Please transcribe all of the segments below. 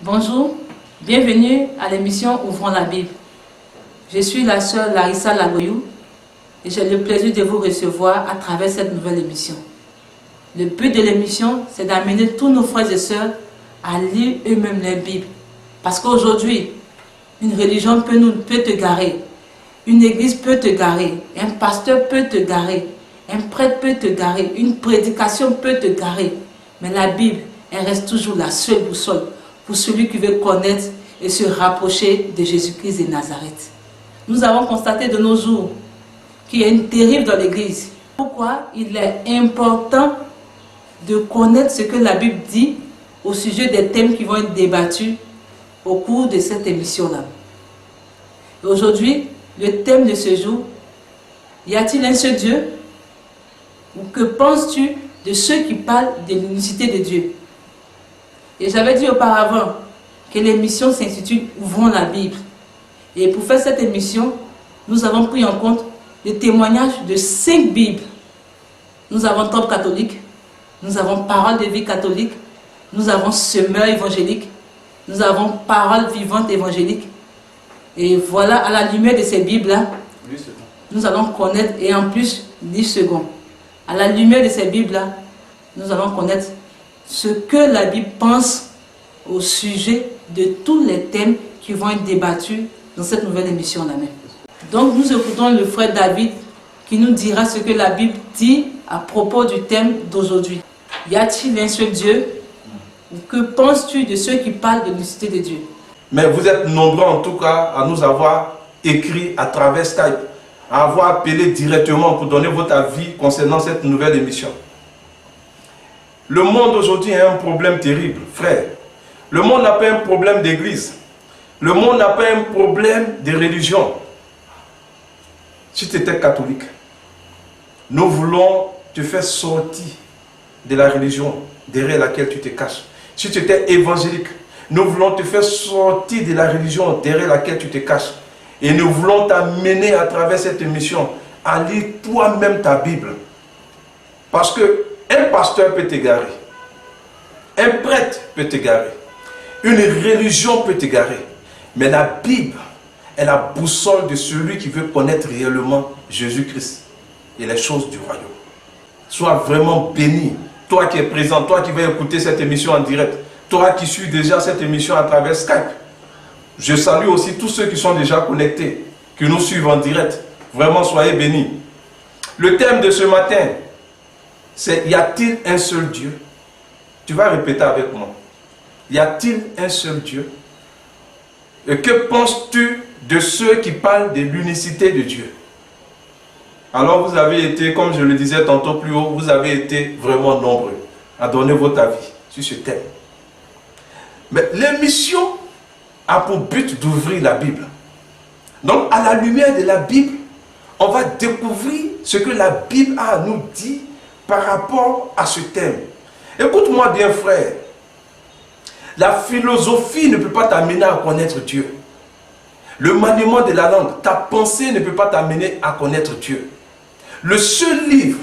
Bonjour, bienvenue à l'émission Ouvrons la Bible. Je suis la sœur Larissa Lagoyou et j'ai le plaisir de vous recevoir à travers cette nouvelle émission. Le but de l'émission, c'est d'amener tous nos frères et sœurs à lire eux-mêmes leur Bible. Parce qu'aujourd'hui, une religion peut te garer, une église peut te garer, un pasteur peut te garer, un prêtre peut te garer, une prédication peut te garer. Mais la Bible, elle reste toujours la seule boussole pour celui qui veut connaître et se rapprocher de Jésus-Christ de Nazareth. Nous avons constaté de nos jours qu'il y a une dérive dans l'église. Pourquoi il est important de connaître ce que la Bible dit au sujet des thèmes qui vont être débattus au cours de cette émission-là. Aujourd'hui, le thème de ce jour, y a-t-il un seul Dieu? Ou que penses-tu de ceux qui parlent de l'unicité de Dieu? Et j'avais dit auparavant que l'émission s'intitule Ouvrons la Bible. Et pour faire cette émission, nous avons pris en compte le témoignage de 5 Bibles. Nous avons Top catholique, nous avons Parole de vie catholique, nous avons Semeur évangélique, nous avons Parole vivante évangélique. Et voilà, à la lumière de ces Bibles-là, nous allons connaître, et en plus, 10 secondes. À la lumière de ces Bibles-là, nous allons connaître ce que la Bible pense au sujet de tous les thèmes qui vont être débattus dans cette nouvelle émission-là même. Donc nous écoutons le frère David qui nous dira ce que la Bible dit à propos du thème d'aujourd'hui. Y a-t-il un seul Dieu? Ou que penses-tu de ceux qui parlent de l'unicité de Dieu? Mais vous êtes nombreux en tout cas à nous avoir écrit à travers Skype, à avoir appelé directement pour donner votre avis concernant cette nouvelle émission. Le monde aujourd'hui a un problème terrible, frère. Le monde n'a pas un problème d'église. Le monde n'a pas un problème de religion. Si tu étais catholique, nous voulons te faire sortir de la religion derrière laquelle tu te caches. Si tu étais évangélique, nous voulons te faire sortir de la religion derrière laquelle tu te caches. Et nous voulons t'amener à travers cette émission à lire toi-même ta Bible. Parce que un pasteur peut t'égarer, un prêtre peut t'égarer, une religion peut t'égarer. Mais la Bible est la boussole de celui qui veut connaître réellement Jésus-Christ et les choses du royaume. Sois vraiment béni, toi qui es présent, toi qui vas écouter cette émission en direct, toi qui suis déjà cette émission à travers Skype. Je salue aussi tous ceux qui sont déjà connectés, qui nous suivent en direct. Vraiment, soyez bénis. Le thème de ce matin, c'est: y a-t-il un seul Dieu? Tu vas répéter avec moi. Y a-t-il un seul Dieu? Et que penses-tu de ceux qui parlent de l'unicité de Dieu? Alors vous avez été, comme je le disais tantôt plus haut, vous avez été vraiment nombreux à donner votre avis sur ce thème. Mais l'émission a pour but d'ouvrir la Bible. Donc à la lumière de la Bible, on va découvrir ce que la Bible a à nous dire par rapport à ce thème. Écoute-moi bien, frère. La philosophie ne peut pas t'amener à connaître Dieu. Le maniement de la langue, ta pensée ne peut pas t'amener à connaître Dieu. Le seul livre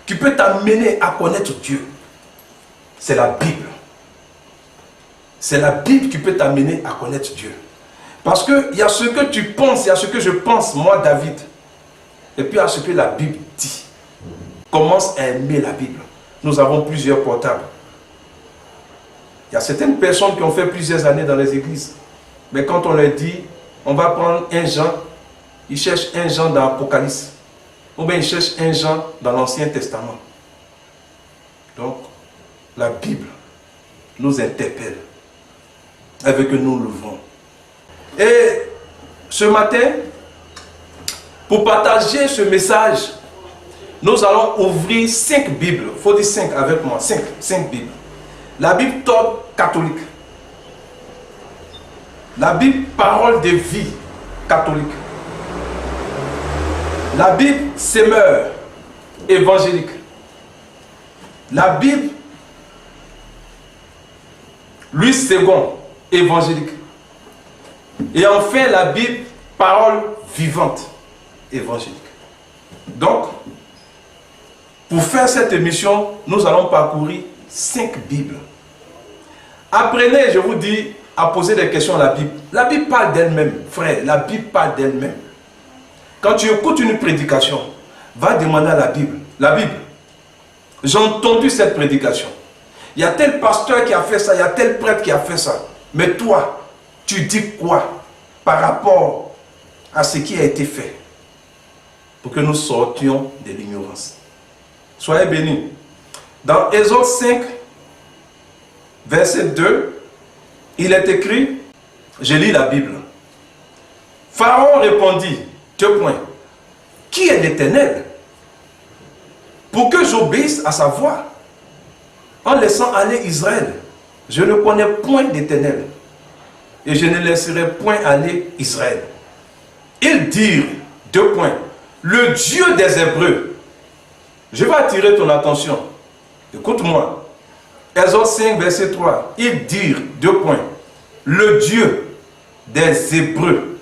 qui peut t'amener à connaître Dieu, c'est la Bible. C'est la Bible qui peut t'amener à connaître Dieu. Parce qu'il y a ce que tu penses, il y a ce que je pense, moi David. Et puis il y a ce que la Bible dit. Commence à aimer la Bible. Nous avons plusieurs portables. Il y a certaines personnes qui ont fait plusieurs années dans les églises. Mais quand on leur dit, on va prendre un Jean, ils cherchent un Jean dans l'Apocalypse. Ou bien ils cherchent un Jean dans l'Ancien Testament. Donc, la Bible nous interpelle. Elle veut que nous l'ouvrons. Et ce matin, pour partager ce message, nous allons ouvrir 5 Bibles. Il faut dire 5 avec moi. 5 Bibles. La Bible Top catholique. La Bible Parole de vie catholique. La Bible Semeur évangélique. La Bible Louis II évangélique. Et enfin la Bible Parole vivante évangélique. Donc, pour faire cette émission, nous allons parcourir 5 Bibles. Apprenez, je vous dis, à poser des questions à la Bible. La Bible parle d'elle-même, frère. La Bible parle d'elle-même. Quand tu écoutes une prédication, va demander à la Bible. La Bible, j'ai entendu cette prédication. Il y a tel pasteur qui a fait ça, il y a tel prêtre qui a fait ça. Mais toi, tu dis quoi par rapport à ce qui a été fait pour que nous sortions de l'ignorance? Soyez bénis. Dans Exode 5, verset 2, il est écrit, je lis la Bible. Pharaon répondit, deux points, qui est l'Éternel pour que j'obéisse à sa voix en laissant aller Israël? Je ne connais point d'Éternel et je ne laisserai point aller Israël. Ils dirent, deux points, le Dieu des Hébreux. Je vais attirer ton attention. Écoute-moi. Exode 5, verset 3. Ils dirent, deux points, le Dieu des Hébreux.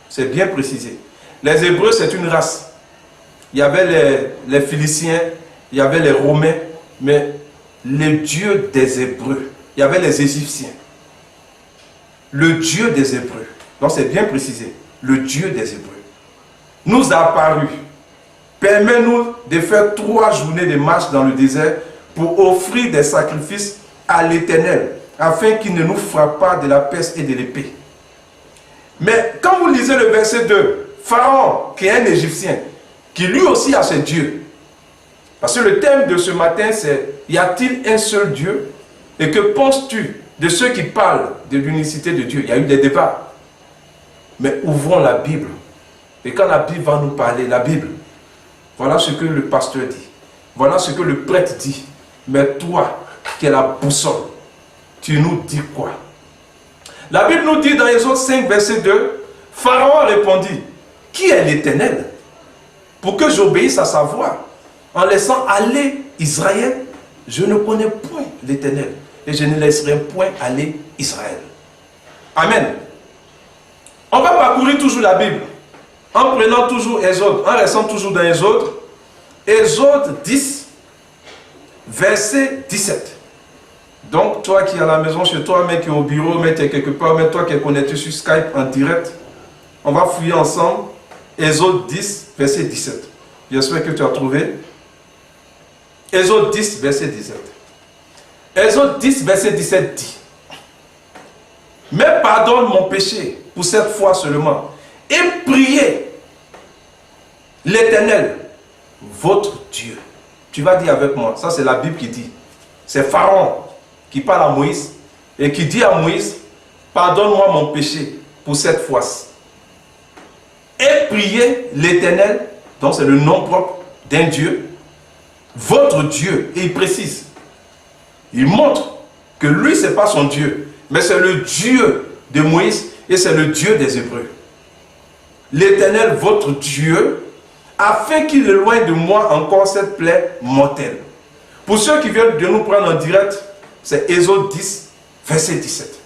C'est bien précisé. Les Hébreux, c'est une race. Il y avait les Philistins, il y avait les Romains, mais le Dieu des Hébreux. Il y avait les Égyptiens. Le Dieu des Hébreux. Donc c'est bien précisé. Le Dieu des Hébreux nous a apparu. Permets-nous de faire 3 journées de marche dans le désert pour offrir des sacrifices à l'Éternel, afin qu'il ne nous frappe pas de la peste et de l'épée. Mais quand vous lisez le verset 2, Pharaon, qui est un Égyptien, qui lui aussi a ses dieux. Parce que le thème de ce matin, c'est y a-t-il un seul Dieu? Et que penses-tu de ceux qui parlent de l'unicité de Dieu? Il y a eu des débats. Mais ouvrons la Bible. Et quand la Bible va nous parler, la Bible, voilà ce que le pasteur dit. Voilà ce que le prêtre dit. Mais toi, qui es la boussole, tu nous dis quoi? La Bible nous dit dans Exode 5, verset 2, Pharaon répondit, qui est l'Éternel pour que j'obéisse à sa voix en laissant aller Israël? Je ne connais point l'Éternel et je ne laisserai point aller Israël. Amen. On va parcourir toujours la Bible en prenant toujours Exode, en restant toujours dans Exode. Exode 10, verset 17. Donc, toi qui es à la maison chez toi, mais qui est au bureau, mais tu es quelque part, mais toi qui es connecté sur Skype en direct, on va fouiller ensemble Exode 10, verset 17. J'espère que tu as trouvé. Exode 10, verset 17. Exode 10, verset 17 dit, mais pardonne mon péché pour cette fois seulement, et priez l'Éternel, votre Dieu. Tu vas dire avec moi, ça c'est la Bible qui dit. C'est Pharaon qui parle à Moïse et qui dit à Moïse, pardonne-moi mon péché pour cette fois-ci. Et priez l'Éternel, donc c'est le nom propre d'un Dieu, votre Dieu. Et il précise, il montre que lui, ce n'est pas son Dieu, mais c'est le Dieu de Moïse et c'est le Dieu des Hébreux. L'Éternel, votre Dieu, afin qu'il éloigne de moi encore cette plaie mortelle. Pour ceux qui viennent de nous prendre en direct, c'est Exode 10, verset 17.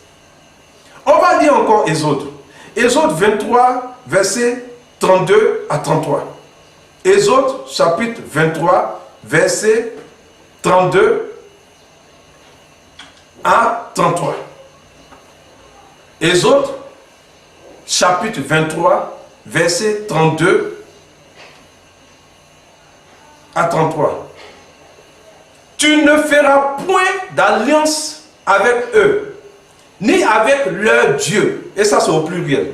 On va lire encore Exode. Exode 23, verset 32 à 33. Exode chapitre 23, verset 32 à 33. Exode chapitre 23, verset 32 à 33. Tu ne feras point d'alliance avec eux, ni avec leur Dieu. Et ça, c'est au pluriel.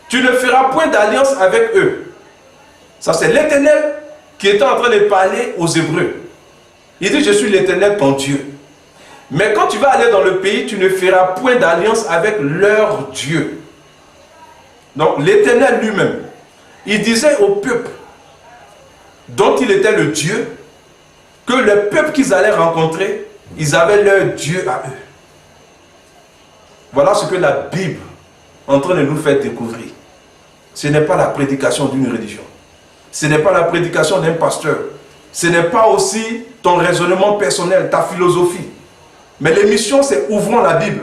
Tu ne feras point d'alliance avec eux. Ça, c'est l'Éternel qui était en train de parler aux Hébreux. Il dit, je suis l'Éternel, ton Dieu. Mais quand tu vas aller dans le pays, tu ne feras point d'alliance avec leur Dieu. Donc, l'Éternel lui-même, il disait au peuple dont il était le Dieu, que le peuple qu'ils allaient rencontrer, ils avaient leur Dieu à eux. Voilà ce que la Bible est en train de nous faire découvrir. Ce n'est pas la prédication d'une religion. Ce n'est pas la prédication d'un pasteur. Ce n'est pas aussi ton raisonnement personnel, ta philosophie. Mais l'émission, c'est ouvrons la Bible.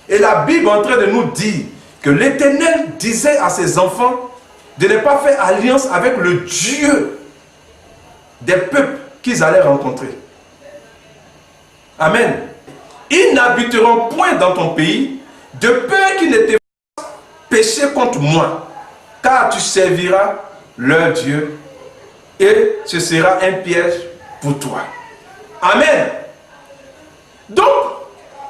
Et la Bible est en train de nous dire que l'Éternel disait à ses enfants de ne pas faire alliance avec le Dieu des peuples qu'ils allaient rencontrer. Amen. Ils n'habiteront point dans ton pays, de peur qu'ils ne te fassent pécher contre moi, car tu serviras leur Dieu, et ce sera un piège pour toi. Amen. Donc,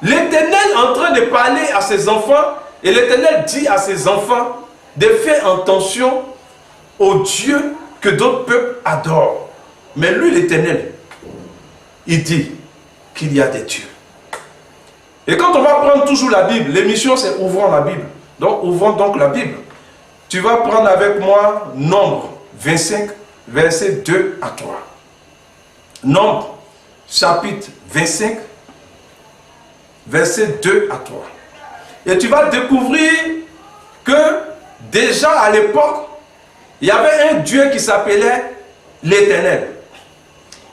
l'Éternel est en train de parler à ses enfants, et l'Éternel dit à ses enfants de faire attention aux dieux que d'autres peuples adorent. Mais lui, l'Éternel, il dit qu'il y a des dieux. Et quand on va prendre toujours la Bible, l'émission c'est ouvrons la Bible. Donc ouvrons donc la Bible. Tu vas prendre avec moi Nombre 25, versets 2 à 3. Nombre, chapitre 25, versets 2 à 3. Et tu vas découvrir que déjà à l'époque, il y avait un Dieu qui s'appelait l'Éternel.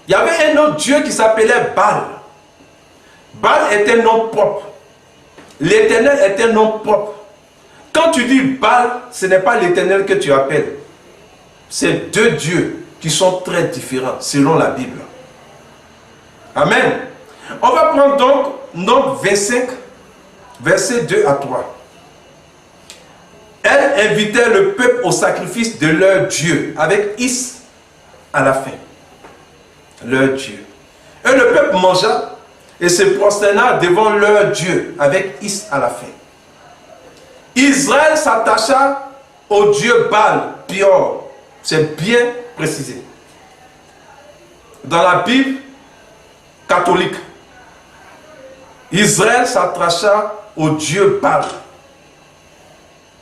Il y avait un autre Dieu qui s'appelait Baal. Baal est un nom propre. L'Éternel est un nom propre. Quand tu dis Baal, ce n'est pas l'Éternel que tu appelles. C'est deux dieux qui sont très différents selon la Bible. Amen. On va prendre donc Nombre 25, versets 2 à 3. Elle invitait le peuple au sacrifice de leur Dieu, avec Is à la fin. Leur Dieu. Et le peuple mangea et se prosterna devant leur Dieu, avec Is à la fin. Israël s'attacha au Dieu Baal, Peor. C'est bien précisé. Dans la Bible catholique, Israël s'attacha au Dieu Baal.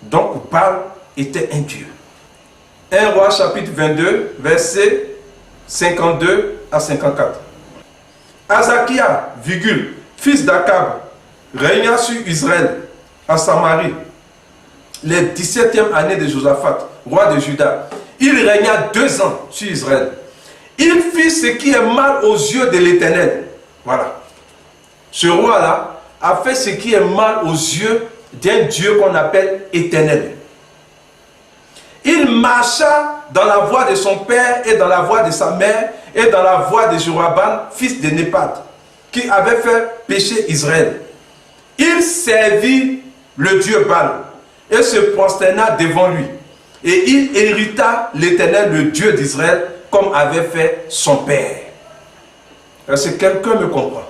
Donc Baal était un Dieu. 1 Roi chapitre 22, versets 52 à 54. Azakia, fils d'Akab, régna sur Israël, à Samarie, les 17e année de Josaphat, roi de Juda. Il régna 2 ans sur Israël. Il fit ce qui est mal aux yeux de l'Éternel. Voilà. Ce roi-là a fait ce qui est mal aux yeux d'un Dieu qu'on appelle Éternel. Il marcha dans la voie de son père et dans la voie de sa mère et dans la voie de Jéroboam, fils de Népat, qui avait fait pécher Israël. Il servit le Dieu Baal et se prosterna devant lui. Et il hérita l'Éternel, le Dieu d'Israël, comme avait fait son père. Est-ce que quelqu'un me comprend?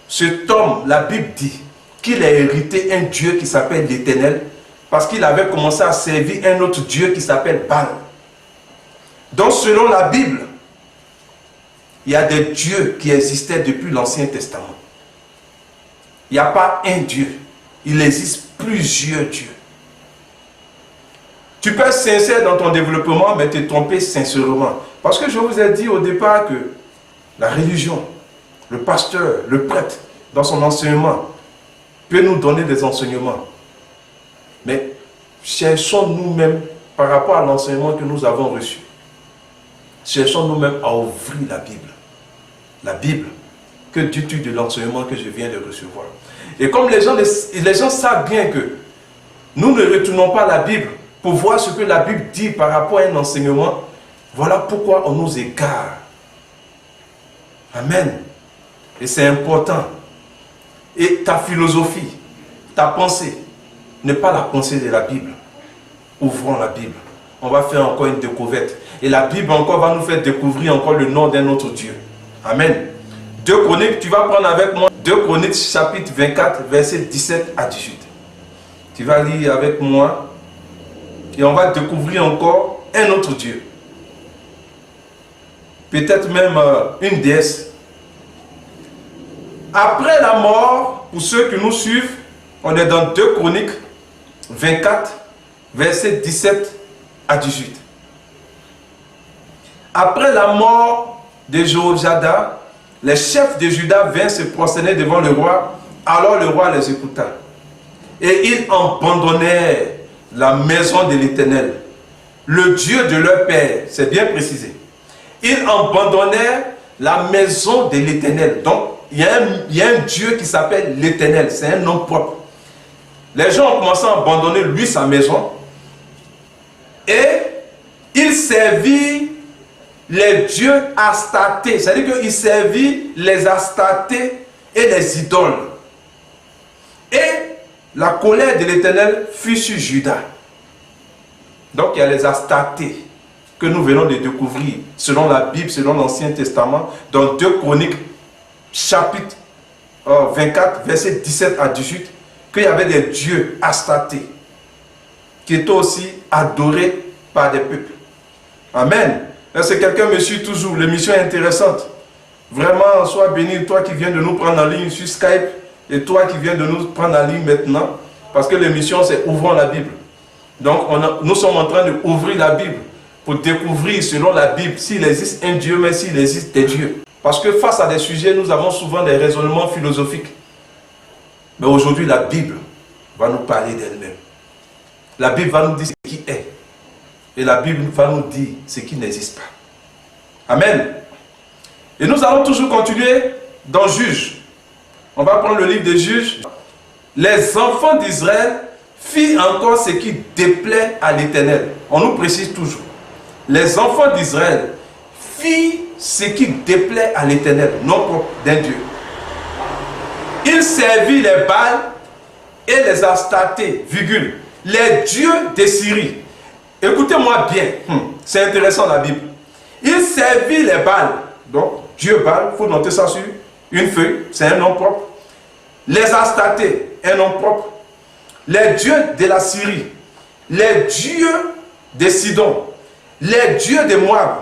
Cet homme, la Bible dit qu'il a hérité un Dieu qui s'appelle l'Éternel, parce qu'il avait commencé à servir un autre Dieu qui s'appelle Baal. Donc selon la Bible, il y a des dieux qui existaient depuis l'Ancien Testament. Il n'y a pas un Dieu, il existe plusieurs dieux. Tu peux être sincère dans ton développement, mais te tromper sincèrement. Parce que je vous ai dit au départ que la religion, le pasteur, le prêtre, dans son enseignement, peut nous donner des enseignements. Mais cherchons nous-mêmes, par rapport à l'enseignement que nous avons reçu, cherchons nous-mêmes à ouvrir la Bible. La Bible, que dis-tu de l'enseignement que je viens de recevoir? Et comme les gens savent bien que nous ne retournons pas à la Bible pour voir ce que la Bible dit par rapport à un enseignement, voilà pourquoi on nous égare. Amen. Et c'est important. Et ta philosophie, ta pensée, n'est pas la pensée de la Bible. Ouvrons la Bible. On va faire encore une découverte. Et la Bible encore va nous faire découvrir encore le nom d'un autre Dieu. Amen. 2 Chroniques, tu vas prendre avec moi 2 Chroniques chapitre 24, versets 17 à 18. Tu vas lire avec moi et on va découvrir encore un autre Dieu. Peut-être même une déesse. Après la mort, pour ceux qui nous suivent, on est dans 2 Chroniques 24, versets 17 à 18. Après la mort de Jéhoiada, les chefs de Juda vinrent se prosterner devant le roi. Alors le roi les écouta. Et ils abandonnèrent la maison de l'Éternel, le Dieu de leur père. C'est bien précisé. Ils abandonnèrent la maison de l'Éternel. Donc, il y a un Dieu qui s'appelle l'Éternel. C'est un nom propre. Les gens ont commencé à abandonner lui sa maison. Et il servit les dieux Astartés. C'est-à-dire qu'il servit les Astartés et les idoles. Et la colère de l'Éternel fut sur Juda. Donc il y a les Astartés que nous venons de découvrir selon la Bible, selon l'Ancien Testament, dans 2 Chroniques, chapitre 24, verset 17 à 18, qu'il y avait des dieux Astartés qui étaient aussi adorés par des peuples. Amen. Est-ce que quelqu'un me suit toujours? L'émission est intéressante. Vraiment, sois béni, toi qui viens de nous prendre en ligne sur Skype et toi qui viens de nous prendre en ligne maintenant, parce que l'émission c'est Ouvrons la Bible. Donc nous sommes en train d'ouvrir la Bible pour découvrir selon la Bible s'il existe un Dieu, mais s'il existe des dieux. Parce que face à des sujets, nous avons souvent des raisonnements philosophiques. Mais aujourd'hui, la Bible va nous parler d'elle-même. La Bible va nous dire ce qui est. Et la Bible va nous dire ce qui n'existe pas. Amen. Et nous allons toujours continuer dans Juges. On va prendre le livre des Juges. Les enfants d'Israël firent encore ce qui déplaît à l'Éternel. On nous précise toujours. Les enfants d'Israël firent ce qui déplaît à l'Éternel, non propre d'un Dieu. Ils servirent les Baals et les Astartés, virgule, les dieux de Syrie. Écoutez-moi bien, c'est intéressant la Bible. Ils servirent les Baals, donc Dieu Baal, il faut noter ça sur une feuille, c'est un nom propre. Les Astartés, un nom propre. Les dieux de la Syrie, les dieux de Sidon, les dieux de Moab,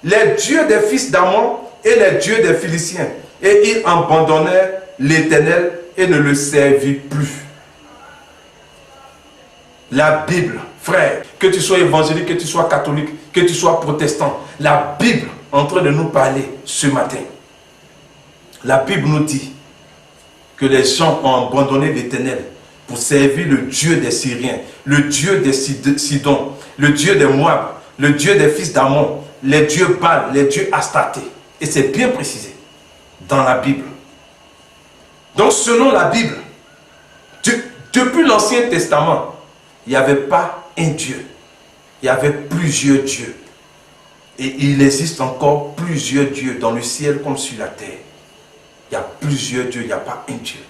les dieux des fils d'Ammon et les dieux des Philistins. Et ils abandonnèrent l'Éternel et ne le servirent plus. La Bible, frère, que tu sois évangélique, que tu sois catholique, que tu sois protestant, la Bible est en train de nous parler ce matin. La Bible nous dit que les gens ont abandonné l'Éternel pour servir le Dieu des Syriens, le Dieu des Sidon, le Dieu des Moab, le Dieu des fils d'Ammon, les dieux Baal, les dieux Astartés. Et c'est bien précisé dans la Bible. Donc selon la Bible, depuis l'Ancien Testament, il n'y avait pas un Dieu. Il y avait plusieurs dieux. Et il existe encore plusieurs dieux dans le ciel comme sur la terre. Il y a plusieurs dieux, il n'y a pas un Dieu.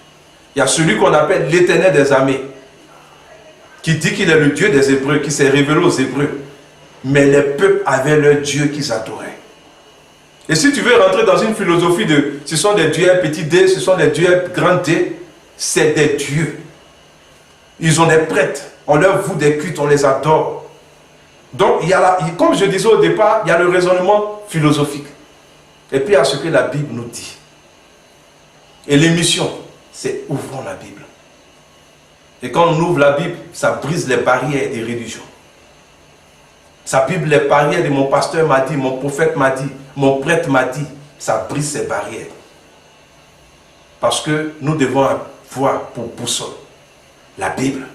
Il y a celui qu'on appelle l'Éternel des armées, qui dit qu'il est le Dieu des Hébreux, qui s'est révélé aux Hébreux. Mais les peuples avaient leur Dieu qu'ils adoraient. Et si tu veux rentrer dans une philosophie de ce sont des dieux petit d, ce sont des dieux grand d, c'est des dieux. Ils ont des prêtres, on leur voue des cultes, on les adore. Donc, comme je disais au départ, il y a le raisonnement philosophique. Et puis il y a ce que la Bible nous dit. Et l'émission, c'est ouvrons la Bible. Et quand on ouvre la Bible, ça brise les barrières des religions. Ça brise les barrières de mon pasteur m'a dit, mon prophète m'a dit, mon prêtre m'a dit. Ça brise ces barrières. Parce que nous devons avoir pour boussole la Bible.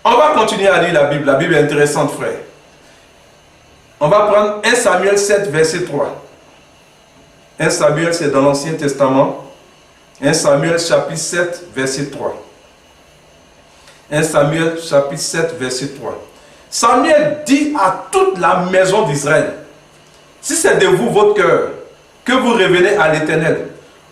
On va continuer à lire la Bible. La Bible est intéressante, frère. On va prendre 1 Samuel 7, verset 3. 1 Samuel, c'est dans l'Ancien Testament. 1 Samuel, chapitre 7, verset 3. 1 Samuel, chapitre 7, verset 3. Samuel dit à toute la maison d'Israël, si c'est de vous votre cœur, que vous revenez à l'Éternel,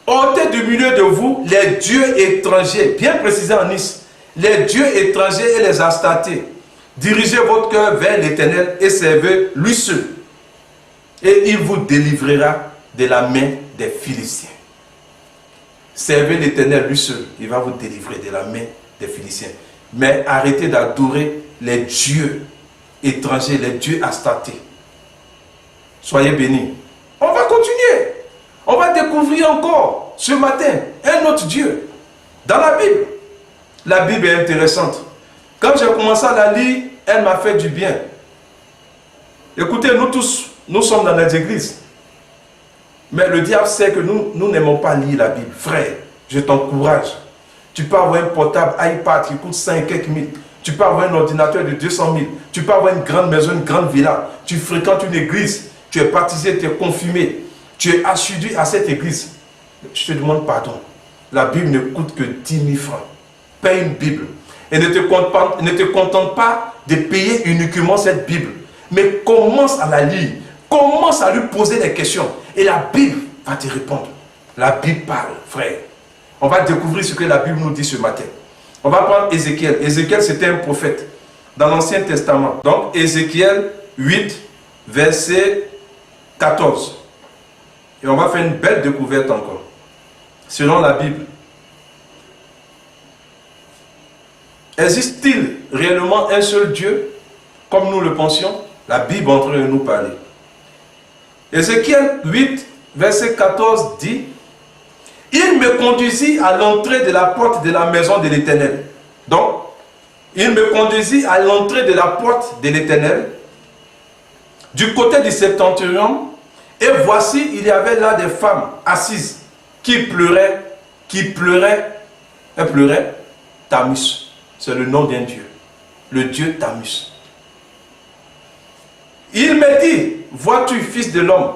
ôtez du milieu de vous les dieux étrangers, bien précisé en Nice, les dieux étrangers et les Astartés. Dirigez votre cœur vers l'Éternel et servez lui seul. Et il vous délivrera de la main des Philistins. Servez l'Éternel lui seul, il va vous délivrer de la main des Philistins. Mais arrêtez d'adorer les dieux étrangers, les dieux Astartés. Soyez bénis. On va continuer. On va découvrir encore ce matin un autre Dieu dans la Bible. La Bible est intéressante. Quand j'ai commencé à la lire, elle m'a fait du bien. Écoutez, nous tous, nous sommes dans les églises. Mais le diable sait que nous n'aimons pas lire la Bible. Frère, je t'encourage. Tu peux avoir un portable iPad qui coûte 5 quelques mille. Tu peux avoir un ordinateur de 200 000. Tu peux avoir une grande maison, une grande villa. Tu fréquentes une église. Tu es baptisé, tu es confirmé. Tu es assidu à cette église. Je te demande pardon. La Bible ne coûte que 10 000 francs. Paye une Bible. Et ne te contente pas de payer uniquement cette Bible. Mais commence à la lire. Commence à lui poser des questions. Et la Bible va te répondre. La Bible parle, frère. On va découvrir ce que la Bible nous dit ce matin. On va prendre Ézéchiel. Ézéchiel, c'était un prophète dans l'Ancien Testament. Donc, Ézéchiel 8, verset 14. Et on va faire une belle découverte encore. Selon la Bible. Existe-t-il réellement un seul Dieu, comme nous le pensions? La Bible est en train de nous parler. Ézéchiel 8, verset 14 dit: il me conduisit à l'entrée de la porte de la maison de l'Éternel. Donc, il me conduisit à l'entrée de la porte de l'Éternel, du côté du septentrion, et voici, il y avait là des femmes assises qui pleuraient, elles pleuraient Tammuz. C'est le nom d'un Dieu, le Dieu Tammuz. Il me dit: vois-tu, fils de l'homme,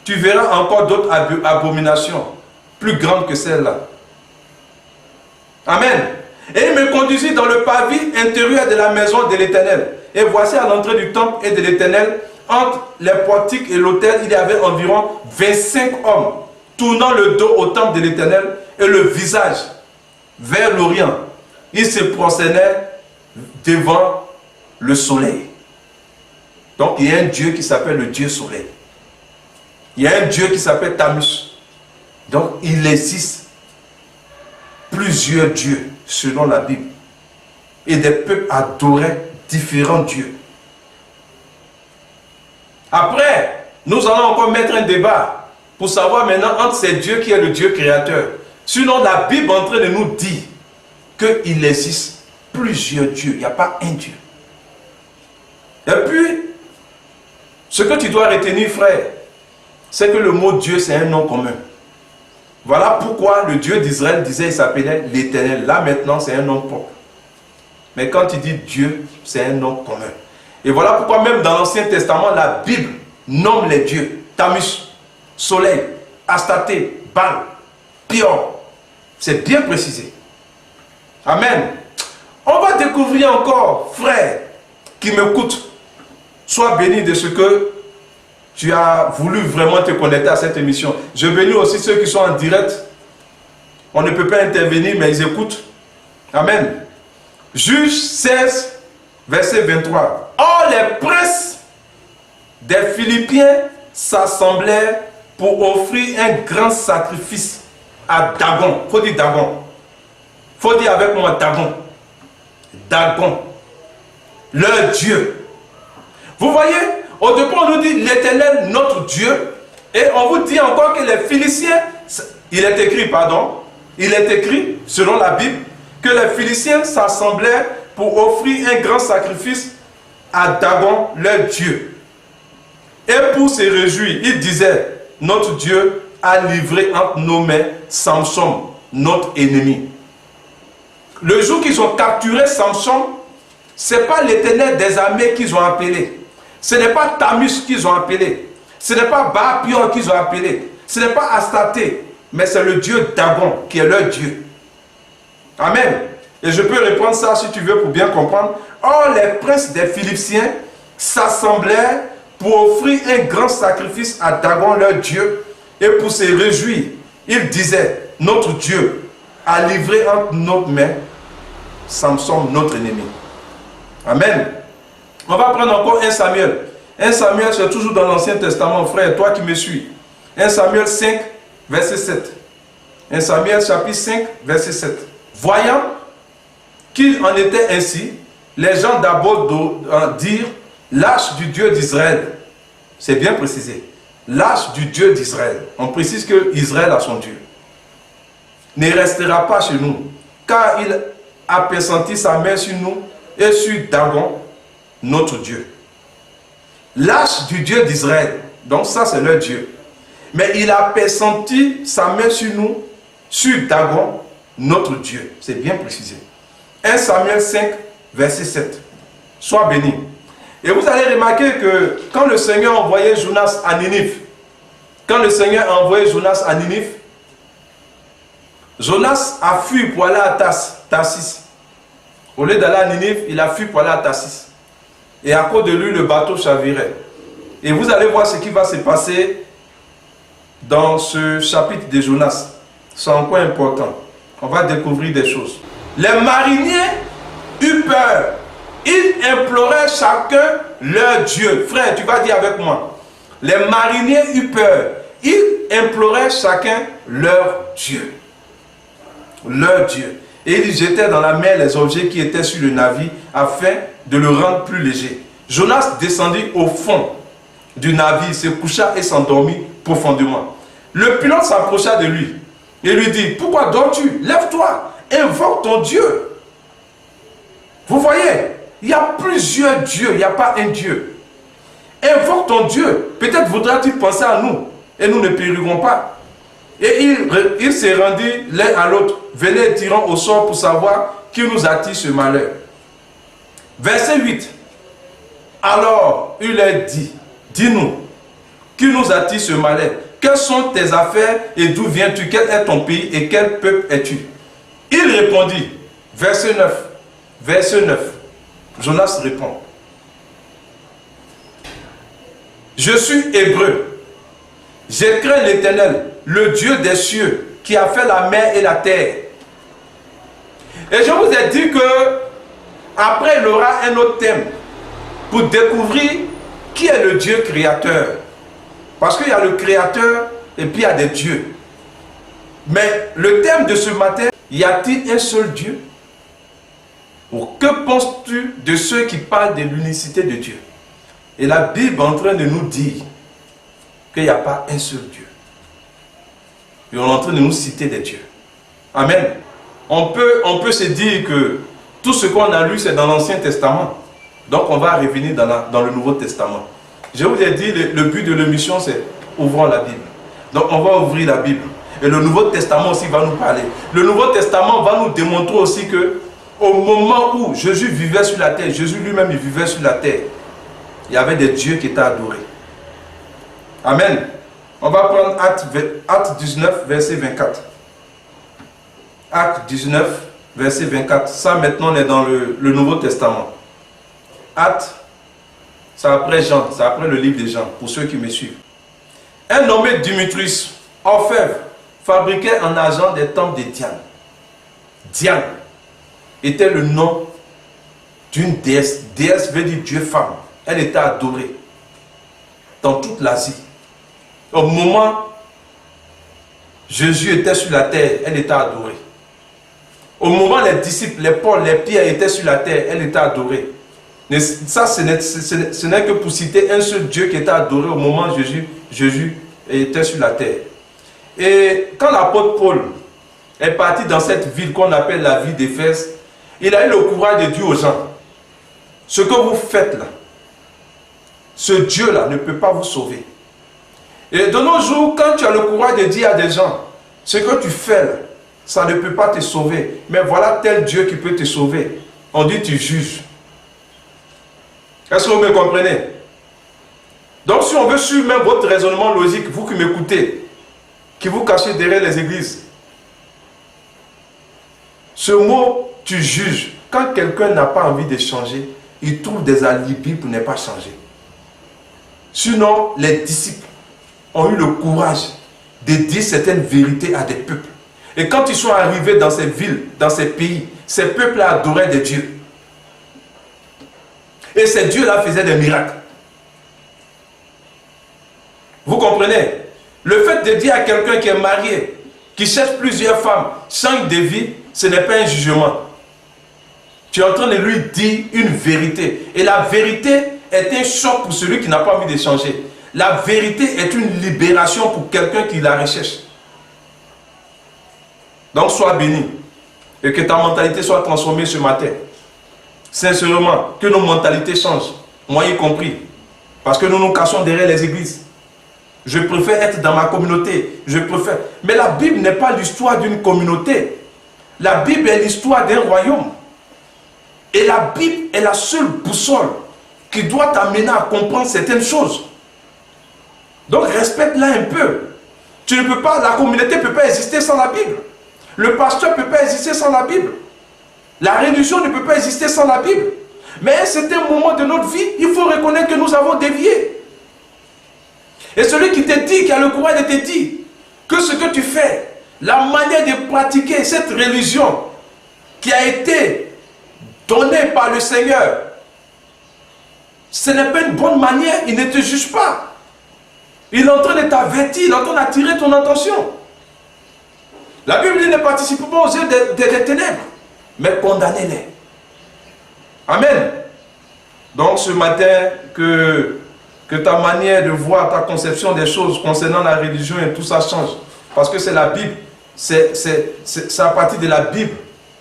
tu verras encore d'autres abominations plus grandes que celle-là. Amen. Et il me conduisit dans le pavis intérieur de la maison de l'Éternel. Et voici à l'entrée du temple et de l'Éternel, entre les portiques et l'autel, il y avait environ 25 hommes, tournant le dos au temple de l'Éternel et le visage vers l'Orient. Ils se prosternaient devant le soleil. Donc il y a un Dieu qui s'appelle le Dieu soleil. Il y a un Dieu qui s'appelle Tammuz. Donc il existe plusieurs dieux selon la Bible. Et des peuples adoraient différents dieux. Après, nous allons encore mettre un débat pour savoir maintenant entre ces dieux qui est le Dieu créateur. Sinon la Bible est en train de nous dire qu'il existe plusieurs dieux. Il n'y a pas un Dieu. Et puis, ce que tu dois retenir, frère, c'est que le mot Dieu, c'est un nom commun. Voilà pourquoi le Dieu d'Israël disait, il s'appelait l'Éternel. Là maintenant, c'est un nom propre. Mais quand il dit Dieu, c'est un nom commun. Et voilà pourquoi même dans l'Ancien Testament, la Bible nomme les dieux. Tammuz, Soleil, Astarté, Baal, Pior. C'est bien précisé. Amen. On va découvrir encore, frère, qui m'écoute. Sois béni de ce que tu as voulu vraiment te connecter à cette émission. Je bénis aussi ceux qui sont en direct. On ne peut pas intervenir, mais ils écoutent. Amen. Juge 16, verset 23. Or, les princes des Philippiens s'assemblèrent pour offrir un grand sacrifice à Dagon. Il faut dire Dagon. Il faut dire avec moi Dagon. Dagon. Leur Dieu. Vous voyez, au départ on nous dit l'Éternel notre Dieu. Et on vous dit encore que les Philistins, il est écrit selon la Bible, que les Philistins s'assemblaient pour offrir un grand sacrifice à Dagon, leur Dieu. Et pour se réjouir, ils disaient, notre Dieu a livré entre nos mains Samson, notre ennemi. Le jour qu'ils ont capturé Samson, ce n'est pas l'Éternel des armées qu'ils ont appelé. Ce n'est pas Tammuz qu'ils ont appelé. Ce n'est pas Baal-Pior qu'ils ont appelé. Ce n'est pas Astarté. Mais c'est le Dieu Dagon qui est leur Dieu. Amen. Et je peux répondre ça si tu veux pour bien comprendre. Or, les princes des Philistins s'assemblèrent pour offrir un grand sacrifice à Dagon, leur Dieu, et pour se réjouir. Ils disaient, notre Dieu a livré entre nos mains Samson, notre ennemi. Amen. On va prendre encore 1 Samuel. 1 Samuel, c'est toujours dans l'Ancien Testament, frère, toi qui me suis. 1 Samuel 5, verset 7. 1 Samuel chapitre 5, verset 7. Voyant qu'il en était ainsi, les gens d'abord dirent, lâche du Dieu d'Israël. C'est bien précisé. Lâche du Dieu d'Israël. On précise que Israël a son Dieu. Ne restera pas chez nous, car il a pressenti sa main sur nous et sur Dagon, notre Dieu. Lâche du Dieu d'Israël. Donc ça c'est leur Dieu. Mais il a pressenti sa main sur nous, sur Dagon, notre Dieu. C'est bien précisé. 1 Samuel 5, verset 7. Sois béni. Et vous allez remarquer que quand le Seigneur a envoyé Jonas à Ninive, Jonas a fui pour aller à Tarsis. Au lieu d'aller à Ninive, il a fui pour aller à Tarsis. Et à cause de lui, le bateau chavirait. Et vous allez voir ce qui va se passer dans ce chapitre de Jonas. C'est encore important. On va découvrir des choses. Les mariniers eurent peur. Ils imploraient chacun leur Dieu. Frère, tu vas dire avec moi. Les mariniers eurent peur. Ils imploraient chacun leur Dieu. Leur Dieu. Et ils jetaient dans la mer les objets qui étaient sur le navire afin de le rendre plus léger. Jonas descendit au fond du navire, se coucha et s'endormit profondément. Le pilote s'approcha de lui et lui dit: pourquoi dors-tu? Lève-toi, invoque ton Dieu. Vous voyez, il y a plusieurs dieux, il n'y a pas un Dieu. Invoque ton Dieu. Peut-être voudra-t-il penser à nous et nous ne périrons pas. Et il se rendit l'un à l'autre, venez tirant au sort pour savoir qui nous attire ce malheur. Verset 8. Alors il leur dit: dis-nous, qui nous attire ce malheur? Quelles sont tes affaires et d'où viens-tu? Quel est ton pays et quel peuple es-tu? Il répondit, verset 9. Verset 9. Jonas répond: je suis hébreu. J'ai craint l'Éternel, le Dieu des cieux, qui a fait la mer et la terre. Et je vous ai dit que après il y aura un autre thème pour découvrir qui est le Dieu créateur. Parce qu'il y a le créateur et puis il y a des dieux. Mais le thème de ce matin, y a-t-il un seul Dieu? Ou que penses-tu de ceux qui parlent de l'unicité de Dieu? Et la Bible est en train de nous dire qu'il n'y a pas un seul Dieu. Et on est en train de nous citer des dieux. Amen. On peut se dire que tout ce qu'on a lu, c'est dans l'Ancien Testament. Donc on va revenir dans le Nouveau Testament. Je vous ai dit, le but de l'émission, c'est ouvrons la Bible. Donc on va ouvrir la Bible. Et le Nouveau Testament aussi va nous parler. Le Nouveau Testament va nous démontrer aussi que au moment où Jésus vivait sur la terre, Jésus lui-même il vivait sur la terre, il y avait des dieux qui étaient adorés. Amen. On va prendre Acte 19, verset 24. Acte 19, verset 24. Ça maintenant on est dans le Nouveau Testament. Acte, c'est après Jean, c'est après le livre de Jean, pour ceux qui me suivent. Un nommé Démétrius, orfèvre, fabriquait en argent des temples de Diane. Diane était le nom d'une déesse. Déesse veut dire Dieu-femme. Elle était adorée dans toute l'Asie. Au moment où Jésus était sur la terre, elle était adorée. Au moment où les disciples, les Paul, les Pierre étaient sur la terre, elle était adorée. Mais ça, ce n'est que pour citer un seul Dieu qui était adoré au moment où Jésus était sur la terre. Et quand l'apôtre Paul est parti dans cette ville qu'on appelle la ville d'Éphèse, il a eu le courage de dire aux gens: ce que vous faites là, ce Dieu-là ne peut pas vous sauver. Et de nos jours, quand tu as le courage de dire à des gens: ce que tu fais là, ça ne peut pas te sauver, mais voilà tel Dieu qui peut te sauver, on dit tu juges. Est-ce que vous me comprenez? Donc si on veut suivre même votre raisonnement logique, vous qui m'écoutez, qui vous cachez derrière les églises, ce mot tu juges, quand quelqu'un n'a pas envie de changer, il trouve des alibis pour ne pas changer. Sinon, les disciples ont eu le courage de dire certaines vérités à des peuples. Et quand ils sont arrivés dans ces villes, dans ces pays, ces peuples adoraient des dieux. Et ces dieux-là faisaient des miracles. Vous comprenez? Le fait de dire à quelqu'un qui est marié, qui cherche plusieurs femmes, change de vie, ce n'est pas un jugement. Tu es en train de lui dire une vérité. Et la vérité est un choc pour celui qui n'a pas envie de changer. La vérité est une libération pour quelqu'un qui la recherche. Donc sois béni. Et que ta mentalité soit transformée ce matin. Sincèrement, que nos mentalités changent. Moi y compris. Parce que nous nous cachons derrière les églises. Je préfère être dans ma communauté. Je préfère. Mais la Bible n'est pas l'histoire d'une communauté. La Bible est l'histoire d'un royaume. Et la Bible est la seule boussole qui doit t'amener à comprendre certaines choses. Donc respecte-la un peu. Tu ne peux pas, la communauté ne peut pas exister sans la Bible. Le pasteur ne peut pas exister sans la Bible. La religion ne peut pas exister sans la Bible. Mais à un certain moment de notre vie, il faut reconnaître que nous avons dévié. Et celui qui te dit, qui a le courage de te dire que ce que tu fais, la manière de pratiquer cette religion qui a été donnée par le Seigneur, ce n'est pas une bonne manière, il ne te juge pas. Il est en train de t'avertir, il est en train d'attirer ton attention. La Bible dit ne participe pas aux œuvres des ténèbres, mais condamnez-les. Amen. Donc ce matin, que ta manière de voir, ta conception des choses concernant la religion et tout ça change. Parce que c'est la Bible, c'est à partir de la Bible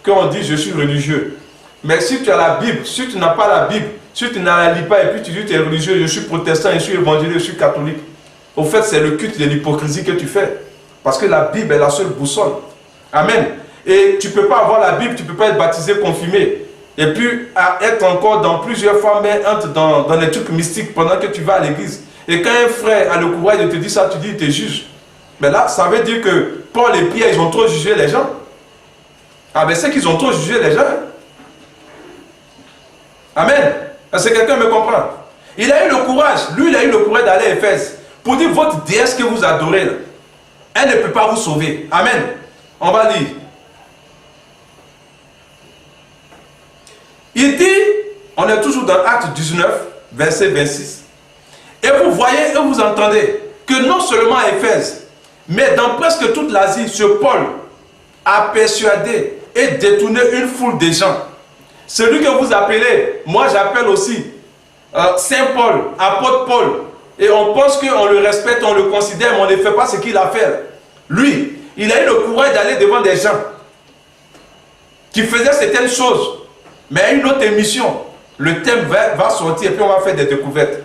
qu'on dit je suis religieux. Mais si tu as la Bible, si tu n'as pas la Bible, si tu ne la lis pas et puis tu dis tu es religieux, je suis protestant, je suis évangélique, je suis catholique. Au fait, c'est le culte de l'hypocrisie que tu fais. Parce que la Bible est la seule boussole. Amen. Et tu ne peux pas avoir la Bible, tu ne peux pas être baptisé, confirmé. Et puis être encore dans plusieurs fois, mais entre dans les trucs mystiques pendant que tu vas à l'église. Et quand un frère a le courage de te dire ça, tu dis il te juge. Mais là, ça veut dire que Paul et Pierre, ils ont trop jugé les gens. Ah ben c'est qu'ils ont trop jugé les gens. Amen. Est-ce que quelqu'un me comprend? Il a eu le courage, lui il a eu le courage d'aller à Éphèse pour dire votre déesse que vous adorez là, elle ne peut pas vous sauver. Amen. On va lire. Il dit, on est toujours dans Acte 19, verset 26. Et vous voyez et vous entendez que non seulement à Éphèse, mais dans presque toute l'Asie, ce Paul a persuadé et détourné une foule de gens. Celui que vous appelez, moi j'appelle aussi Saint Paul, apôtre Paul. Et on pense qu'on le respecte, on le considère, mais on ne fait pas ce qu'il a fait. Lui, il a eu le courage d'aller devant des gens qui faisaient certaines choses. Mais à une autre émission, le thème va sortir et puis on va faire des découvertes.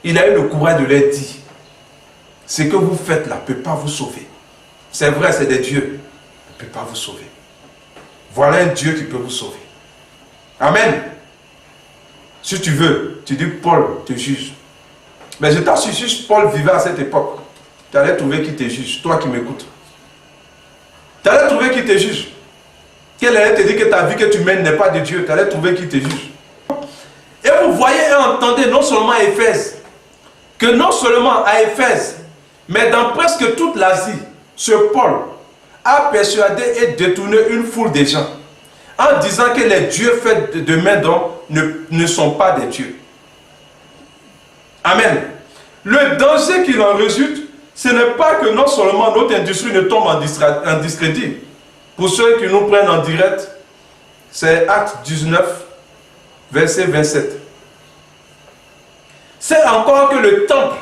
Il a eu le courage de leur dire, ce que vous faites là ne peut pas vous sauver. C'est vrai, c'est des dieux, ne peut pas vous sauver. Voilà un Dieu qui peut vous sauver. Amen. Si tu veux, tu dis Paul te juge. Mais je t'assure, si Paul vivait à cette époque, tu allais trouver qui te juge, toi qui m'écoutes. Tu allais trouver qui te juge. Qu'elle allait te dire que ta vie que tu mènes n'est pas de Dieu, tu allais trouver qui te juge. Et vous voyez et entendez non seulement à Éphèse, que non seulement à Éphèse, mais dans presque toute l'Asie, ce Paul a persuadé et détourné une foule de gens en disant que les dieux faits de main d'homme ne sont pas des dieux. Amen. Le danger qu'il en résulte, ce n'est pas que non seulement notre industrie ne tombe en discrédit. Pour ceux qui nous prennent en direct, c'est Acte 19, verset 27. C'est encore que le temple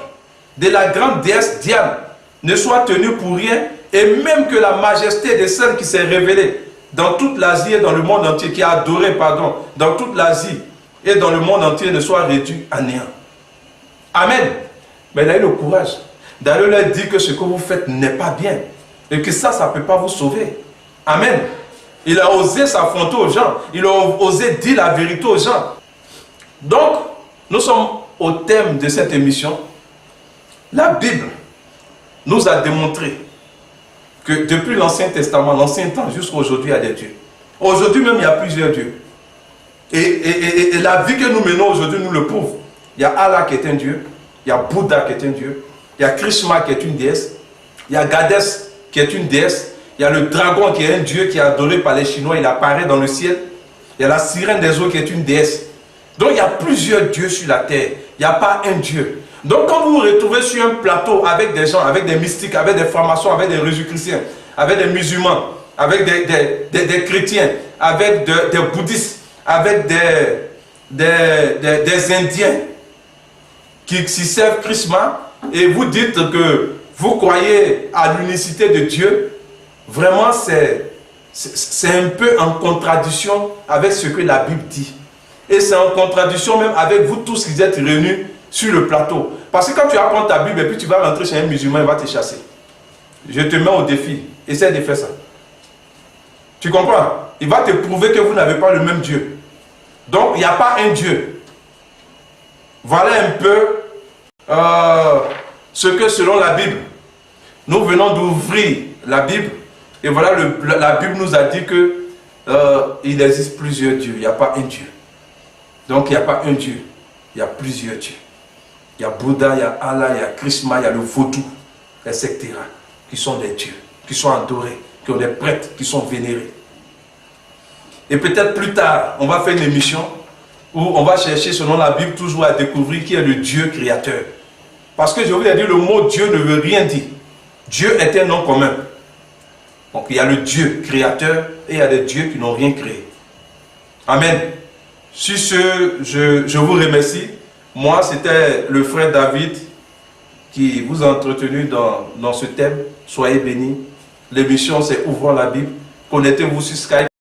de la grande déesse Diane ne soit tenu pour rien, et même que la majesté de celle qui s'est révélée dans toute l'Asie et dans le monde entier, qui a adoré, pardon, dans toute l'Asie et dans le monde entier, ne soit réduit à néant. Amen. Mais il a eu le courage d'aller leur dire que ce que vous faites n'est pas bien et que ça ne peut pas vous sauver. Amen. Il a osé s'affronter aux gens. Il a osé dire la vérité aux gens. Donc, nous sommes au thème de cette émission. La Bible nous a démontré que depuis l'Ancien Testament, l'Ancien temps jusqu'à aujourd'hui, il y a des dieux. Aujourd'hui même, il y a plusieurs dieux. Et la vie que nous menons aujourd'hui nous le prouve. Il y a Allah qui est un dieu. Il y a Bouddha qui est un dieu. Il y a Krishna qui est une déesse. Il y a Gadès qui est une déesse. Il y a le dragon qui est un dieu qui est adoré par les Chinois. Il apparaît dans le ciel. Il y a la sirène des eaux qui est une déesse. Donc il y a plusieurs dieux sur la terre. Il n'y a pas un dieu. Donc quand vous vous retrouvez sur un plateau avec des gens, avec des mystiques, avec des francs-maçons, avec des Jésus-chrétiens, avec des musulmans, avec des chrétiens, avec des bouddhistes, avec des Indiens qui servent Krishna, et vous dites que vous croyez à l'unicité de Dieu, vraiment c'est un peu en contradiction avec ce que la Bible dit. Et c'est en contradiction même avec vous tous qui êtes réunis sur le plateau. Parce que quand tu apprends ta Bible et puis tu vas rentrer chez un musulman, il va te chasser. Je te mets au défi. Essaie de faire ça. Tu comprends? Il va te prouver que vous n'avez pas le même Dieu. Donc, il n'y a pas un Dieu. Voilà un peu ce que selon la Bible, nous venons d'ouvrir la Bible. Et voilà, la Bible nous a dit que il existe plusieurs dieux. Il n'y a pas un Dieu. Donc, il n'y a pas un Dieu. Il y a plusieurs dieux. Il y a Bouddha, il y a Allah, il y a Krishna, il y a le vaudou, etc. Qui sont des dieux, qui sont adorés, qui ont des prêtres, qui sont vénérés. Et peut-être plus tard, on va faire une émission où on va chercher selon la Bible toujours à découvrir qui est le Dieu créateur. Parce que je vous ai dit, le mot Dieu ne veut rien dire. Dieu est un nom commun. Donc il y a le Dieu créateur et il y a des dieux qui n'ont rien créé. Amen. Sur ce, je vous remercie. Moi, c'était le frère David qui vous a entretenu dans ce thème. Soyez bénis. L'émission, c'est Ouvrons la Bible. Connectez-vous sur Skype.